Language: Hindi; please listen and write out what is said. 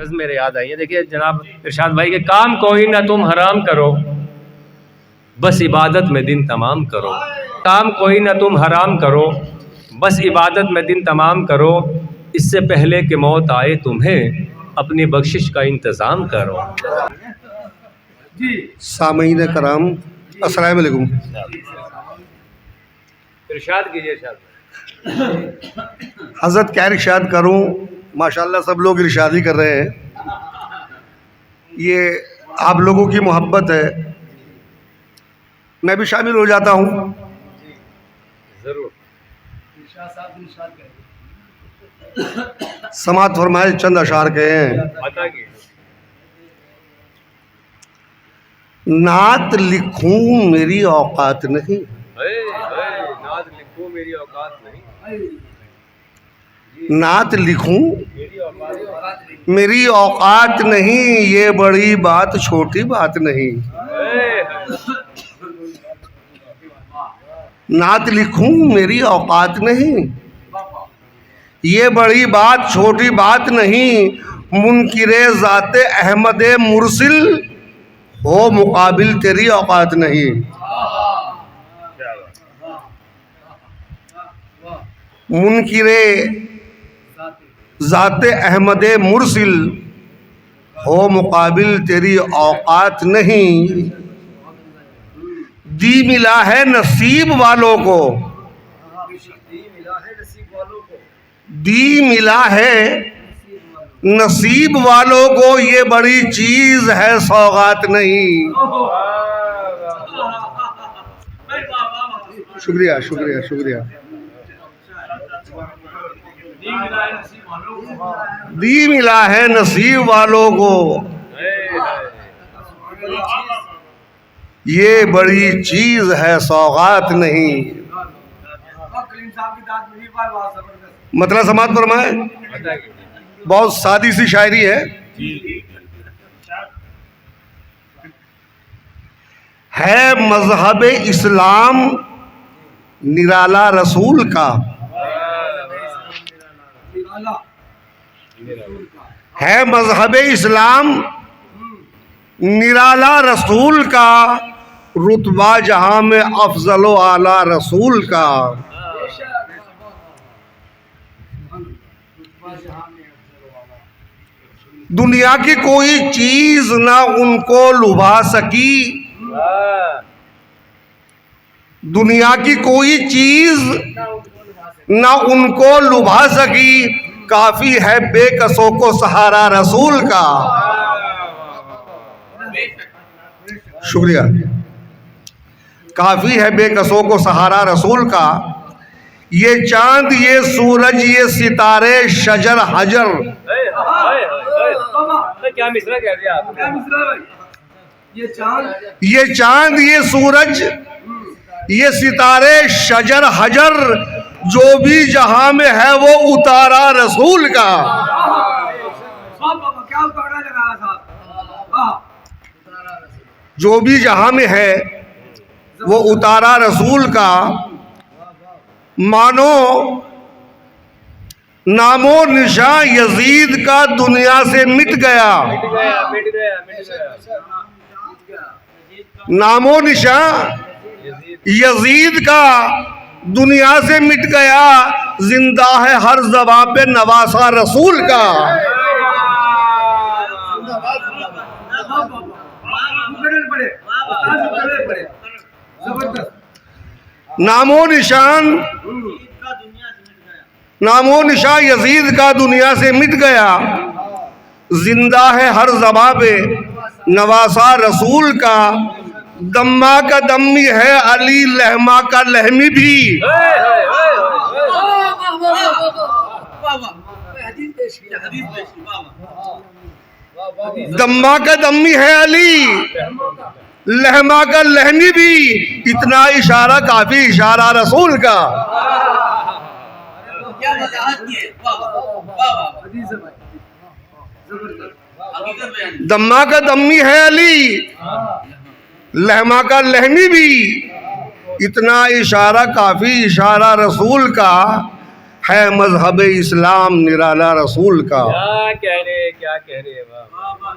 नज़्म मेरे याद आई है। देखिए जनाब इरशाद भाई के काम कोई ना तुम हराम करो, बस इबादत में दिन तमाम करो। काम कोई ना तुम हराम करो, बस इबादत में दिन तमाम करो। इससे पहले कि मौत आए तुम्हें, अपनी बख्शिश का इंतज़ाम करो। सामीन कराम अस्सलाम वालेकुम। इरशाद कीजिए इरशाद। हज़रत क्या इरशाद करूं, माशाल्लाह सब लोग इरशाद ही कर रहे हैं। ये आप लोगों की मोहब्बत है, मैं भी शामिल हो जाता हूं। ज़रूर। समात फरमाए चंद अशार के हैं। बता कीजिए। नात लिखूं मेरी औकात नहीं, नात लिखूं मेरी औकात नहीं, नात लिखूं मेरी औकात नहीं, ये बड़ी बात छोटी बात नहीं। नात लिखूं मेरी औकात नहीं, ये बड़ी बात छोटी बात नहीं। मुनकिरे ज़ाते अहमद मुरसिल हो, मुकाबिल तेरी औकात नहीं। मुनकिरे ज़ाते अहमद मुरसिल हो, मुकाबिल तेरी औकात नहीं। दी मिला है नसीब वालों को, दी मिला है नसीब वालों को, ये बड़ी चीज है सौगात नहीं। शुक्रिया शुक्रिया शुक्रिया। दी मिला है नसीब वालों को, ये बड़ी चीज है सौगात नहीं। मतलब समाज फरमाए, बहुत सादी सी शायरी है मजहब इस्लाम निराला रसूल का, है मजहब इस्लाम निराला रसूल का, रुतबा जहां में अफजलो आला रसूल का। दुनिया की कोई चीज ना उनको लुभा सकी, दुनिया की कोई चीज ना उनको लुभा सकी, काफी है बेकसों को सहारा रसूल का। शुक्रिया। काफी है बेकसों को सहारा रसूल का, ये चांद ये सूरज ये सितारे शजर हजर। क्या मिसरा कह दिया आपने? ये चांद ये सूरज ये सितारे शजर हजर, जो भी जहां में है वो उतारा रसूल का। जो भी जहां में है वो उतारा रसूल का। मानो नामो निशा यजीद का दुनिया से मिट गया, नामो निशा यजीद का दुनिया से मिट गया, जिंदा है हर ज़बां पे नवासा रसूल का। नामो निशान नामो निशा यजीद का दुनिया से मिट गया, जिंदा है हर ज़बां पे नवासा रसूल का। दम्मा का दम्मी है अली, लहमा का लहमी भी। दम्मा का दम्मी है अली, लहमा का लहमी भी, इतना इशारा काफी इशारा रसूल का। दम्मा का दम्मी है अली, लहमा का लहमी भी, इतना इशारा काफी इशारा रसूल का। है मजहब इस्लाम निराला रसूल का। क्या कह रहे, क्या कह रहे, वाह।